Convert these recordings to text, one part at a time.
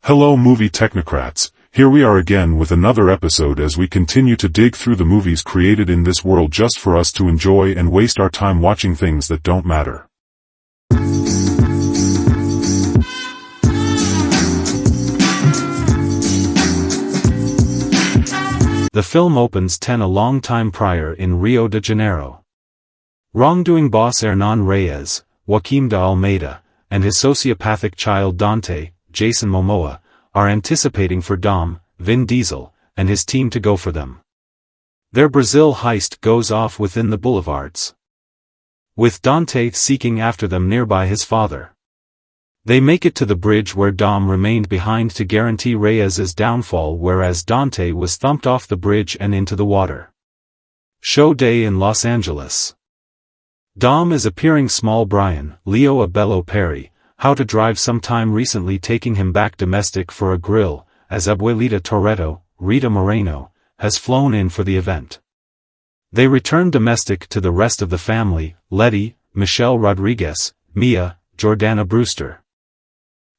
Hello movie technocrats, here we are again with another episode as we continue to dig through the movies created in this world just for us to enjoy and waste our time watching things that don't matter. The film opens a long time prior in Rio de Janeiro. Wrongdoing boss Hernan Reyes, Joaquim de Almeida, and his sociopathic child Dante, Jason Momoa, are anticipating for Dom, Vin Diesel, and his team to go for them. Their Brazil heist goes off within the boulevards, with Dante seeking after them nearby his father. They make it to the bridge where Dom remained behind to guarantee Reyes's downfall, whereas Dante was thumped off the bridge and into the water. Show day in Los Angeles. Dom is appearing small Brian, Leo Abello Perry, how to drive sometime recently taking him back domestic for a grill, as Abuelita Toretto, Rita Moreno, has flown in for the event. They return domestic to the rest of the family, Letty, Michelle Rodriguez, Mia, Jordana Brewster,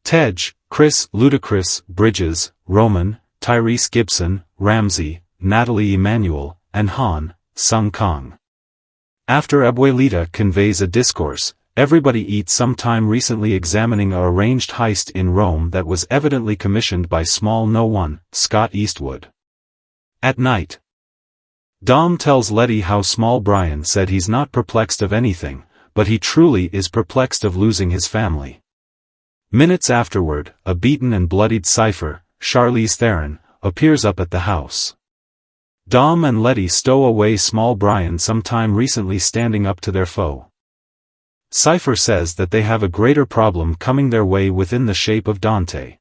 Tej, Chris, Ludacris, Bridges, Roman, Tyrese Gibson, Ramsey, Natalie Emanuel, and Han, Sung Kang. After Abuelita conveys a discourse, everybody eats sometime recently examining a arranged heist in Rome that was evidently commissioned by small no one, Scott Eastwood. At night, Dom tells Letty how small Brian said he's not perplexed of anything, but he truly is perplexed of losing his family. Minutes afterward, a beaten and bloodied Cypher, Charlize Theron, appears up at the house. Dom and Letty stow away small Brian sometime recently standing up to their foe. Cypher says that they have a greater problem coming their way within the shape of Dante.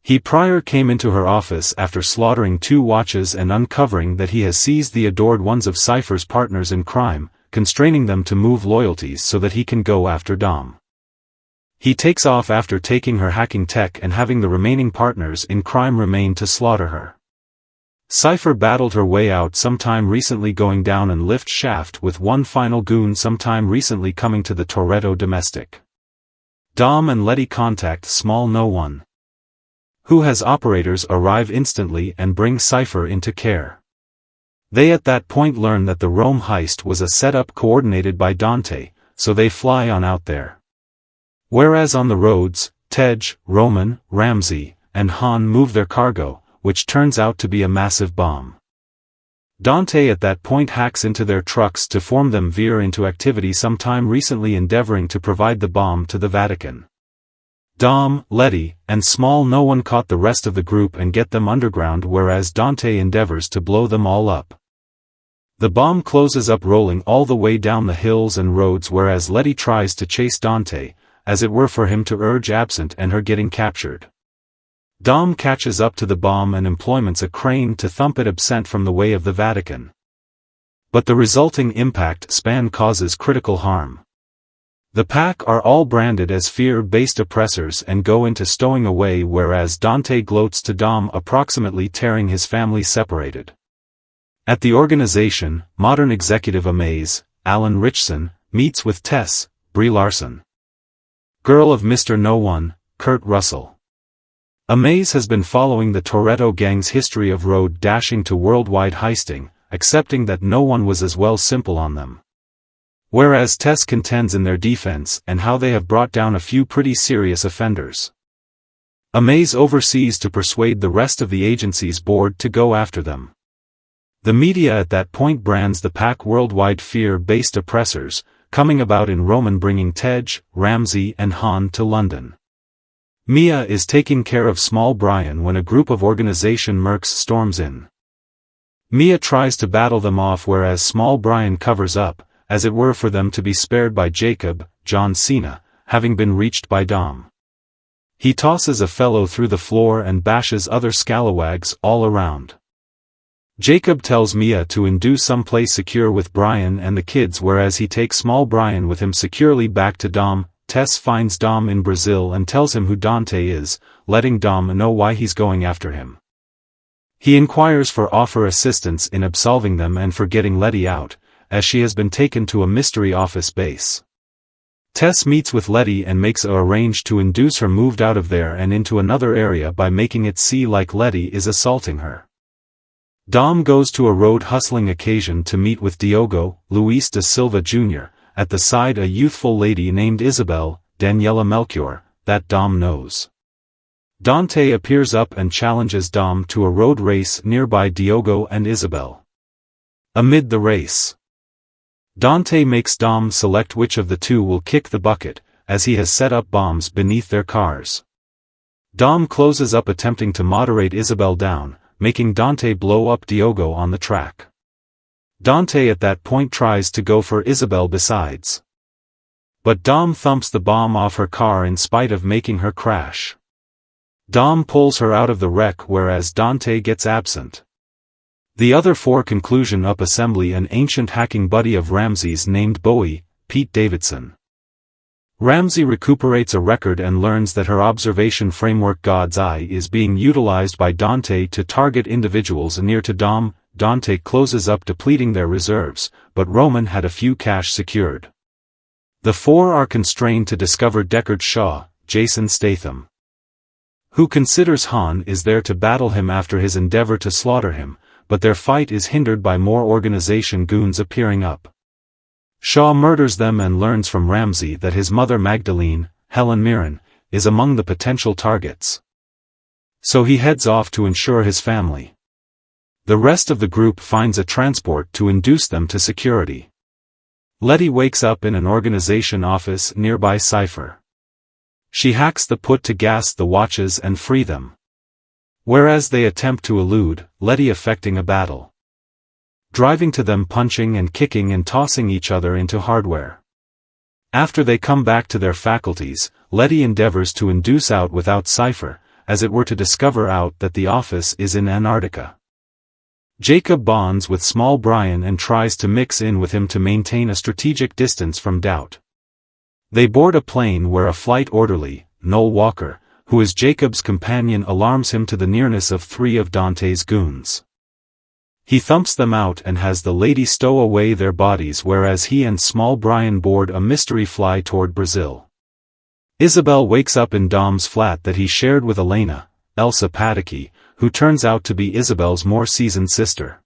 He prior came into her office after slaughtering 2 watches and uncovering that he has seized the adored ones of Cypher's partners in crime, constraining them to move loyalties so that he can go after Dom. He takes off after taking her hacking tech and having the remaining partners in crime remain to slaughter her. Cypher battled her way out sometime recently going down and lift shaft with one final goon sometime recently coming to the Toretto domestic. Dom and Letty contact small no one, who has operators arrive instantly and bring Cypher into care. They at that point learn that the Rome heist was a setup coordinated by Dante, so they fly on out there. Whereas on the roads, Tej, Roman, Ramsey, and Han move their cargo, which turns out to be a massive bomb. Dante at that point hacks into their trucks to form them veer into activity sometime recently endeavoring to provide the bomb to the Vatican. Dom, Letty, and small no one caught the rest of the group and get them underground, whereas Dante endeavors to blow them all up. The bomb closes up rolling all the way down the hills and roads, whereas Letty tries to chase Dante, as it were for him to urge absent and her getting captured. Dom catches up to the bomb and employments a crane to thump it absent from the way of the Vatican. But the resulting impact span causes critical harm. The pack are all branded as fear-based oppressors and go into stowing away, whereas Dante gloats to Dom approximately tearing his family separated. At the organization, modern executive Amaze, Alan Richson, meets with Tess, Brie Larson, girl of Mr. No One, Kurt Russell. Amaze has been following the Toretto gang's history of road dashing to worldwide heisting, accepting that no one was as well simple on them. Whereas Tess contends in their defense and how they have brought down a few pretty serious offenders. Amaze oversees to persuade the rest of the agency's board to go after them. The media at that point brands the pack worldwide fear-based oppressors, coming about in Roman bringing Tej, Ramsey and Han to London. Mia is taking care of small Brian when a group of organization mercs storms in. Mia tries to battle them off, whereas small Brian covers up, as it were for them to be spared by Jacob, John Cena, having been reached by Dom. He tosses a fellow through the floor and bashes other scalawags all around. Jacob tells Mia to induce someplace secure with Brian and the kids, whereas he takes small Brian with him securely back to Dom. Tess finds Dom in Brazil and tells him who Dante is, letting Dom know why he's going after him. He inquires for offer assistance in absolving them and for getting Letty out, as she has been taken to a mystery office base. Tess meets with Letty and makes a arrange to induce her moved out of there and into another area by making it see like Letty is assaulting her. Dom goes to a road hustling occasion to meet with Diogo, Luis da Silva Jr., at the side a youthful lady named Isabel, Daniela Melchior, that Dom knows. Dante appears up and challenges Dom to a road race nearby Diogo and Isabel. Amid the race, Dante makes Dom select which of the two will kick the bucket, as he has set up bombs beneath their cars. Dom closes up attempting to moderate Isabel down, making Dante blow up Diogo on the track. Dante at that point tries to go for Isabel besides. But Dom thumps the bomb off her car in spite of making her crash. Dom pulls her out of the wreck whereas Dante gets absent. The other four conclusion up assembly an ancient hacking buddy of Ramsey's named Bowie, Pete Davidson. Ramsey recuperates a record and learns that her observation framework God's Eye is being utilized by Dante to target individuals near to Dom. Dante closes up depleting their reserves, but Roman had a few cash secured. The four are constrained to discover Deckard Shaw, Jason Statham, who considers Han is there to battle him after his endeavor to slaughter him, but their fight is hindered by more organization goons appearing up. Shaw murders them and learns from Ramsey that his mother Magdalene, Helen Mirren, is among the potential targets. So he heads off to ensure his family. The rest of the group finds a transport to induce them to security. Letty wakes up in an organization office nearby Cypher. She hacks the put to gas the watches and free them. Whereas they attempt to elude, Letty effecting a battle. Driving to them punching and kicking and tossing each other into hardware. After they come back to their faculties, Letty endeavors to induce out without Cypher, as it were to discover out that the office is in Antarctica. Jacob bonds with small Brian and tries to mix in with him to maintain a strategic distance from doubt. They board a plane where a flight orderly, Noel Walker, who is Jacob's companion alarms him to the nearness of three of Dante's goons. He thumps them out and has the lady stow away their bodies whereas he and small Brian board a mystery fly toward Brazil. Isabel wakes up in Dom's flat that he shared with Elena, Elsa Pataki, who turns out to be Isabel's more seasoned sister.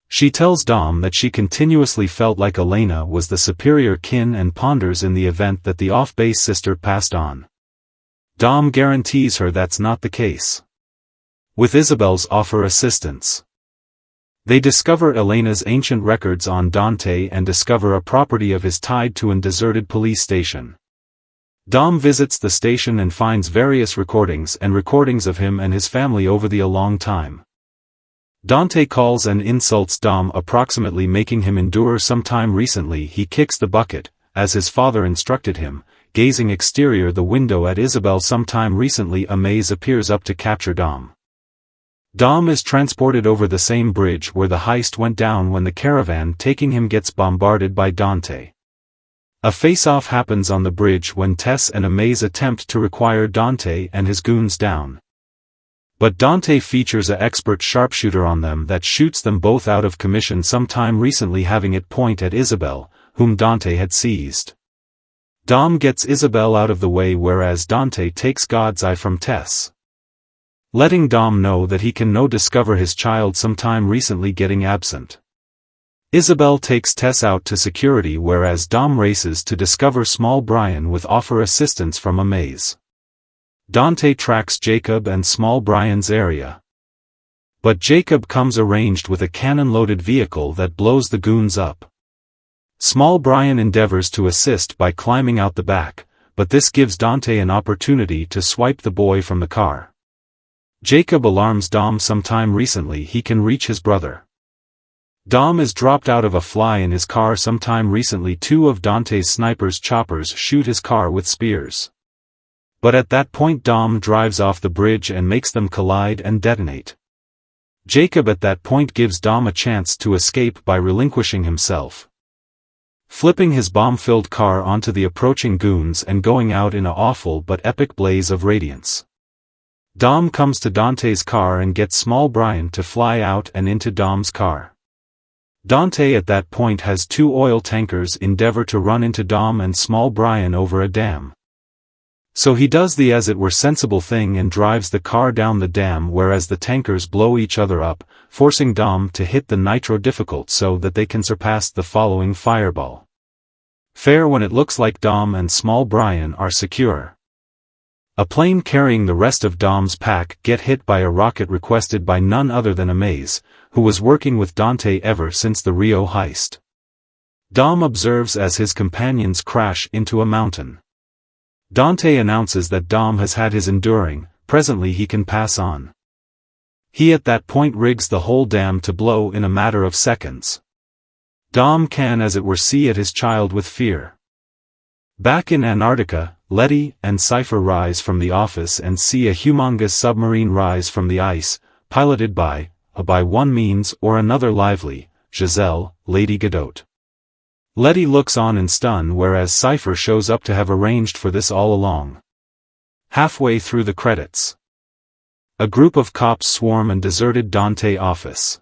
She tells Dom that she continuously felt like Elena was the superior kin and ponders in the event that the off-base sister passed on. Dom guarantees her that's not the case. With Isabel's offer assistance, they discover Elena's ancient records on Dante and discover a property of his tied to an deserted police station. Dom visits the station and finds various recordings of him and his family over a long time. Dante calls and insults Dom approximately making him endure some time recently he kicks the bucket, as his father instructed him, gazing exterior the window at Isabel sometime recently a maze appears up to capture Dom. Dom is transported over the same bridge where the heist went down when the caravan taking him gets bombarded by Dante. A face-off happens on the bridge when Tess and Amaze attempt to require Dante and his goons down. But Dante features an expert sharpshooter on them that shoots them both out of commission sometime recently having it point at Isabel, whom Dante had seized. Dom gets Isabel out of the way whereas Dante takes God's Eye from Tess, letting Dom know that he can no discover his child sometime recently getting absent. Isabel takes Tess out to security whereas Dom races to discover small Brian with offer assistance from Amaze. Dante tracks Jacob and small Brian's area. But Jacob comes arranged with a cannon-loaded vehicle that blows the goons up. Small Brian endeavors to assist by climbing out the back, but this gives Dante an opportunity to swipe the boy from the car. Jacob alarms Dom sometime recently he can reach his brother. Dom is dropped out of a fly in his car sometime recently two of Dante's sniper's choppers shoot his car with spears. But at that point Dom drives off the bridge and makes them collide and detonate. Jacob at that point gives Dom a chance to escape by relinquishing himself, flipping his bomb-filled car onto the approaching goons and going out in a awful but epic blaze of radiance. Dom comes to Dante's car and gets small Brian to fly out and into Dom's car. Dante at that point has two oil tankers endeavor to run into Dom and small Brian over a dam. So he does the as it were sensible thing and drives the car down the dam, whereas the tankers blow each other up, forcing Dom to hit the nitro difficult so that they can surpass the following fireball. Fair when it looks like Dom and small Brian are secure. A plane carrying the rest of Dom's pack get hit by a rocket requested by none other than Amaze, who was working with Dante ever since the Rio heist. Dom observes as his companions crash into a mountain. Dante announces that Dom has had his enduring, presently he can pass on. He at that point rigs the whole dam to blow in a matter of seconds. Dom can as it were see at his child with fear. Back in Antarctica, Letty and Sci-fi rise from the office and see a humongous submarine rise from the ice, piloted by one means or another lively, Giselle, Lady Godot. Letty looks on in stun whereas Sci-fi shows up to have arranged for this all along. Halfway through the credits, a group of cops swarm and deserted Dante office.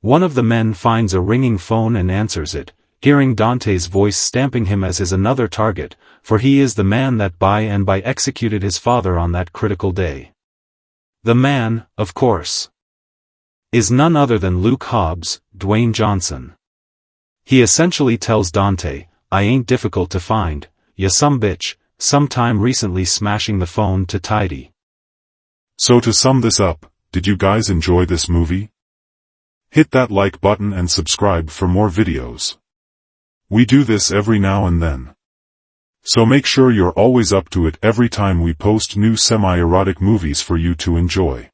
One of the men finds a ringing phone and answers it, hearing Dante's voice stamping him as his another target, for he is the man that by executed his father on that critical day. The man, of course, is none other than Luke Hobbs, Dwayne Johnson. He essentially tells Dante, I ain't difficult to find, ya some bitch, sometime recently smashing the phone to tidy. So to sum this up, did you guys enjoy this movie? Hit that like button and subscribe for more videos. We do this every now and then. So make sure you're always up to it every time we post new semi-erotic movies for you to enjoy.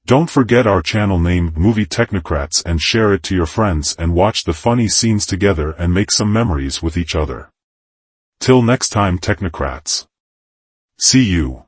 Don't forget our channel named Movie Technocrats and share it to your friends and watch the funny scenes together and make some memories with each other. Till next time, Technocrats. See you.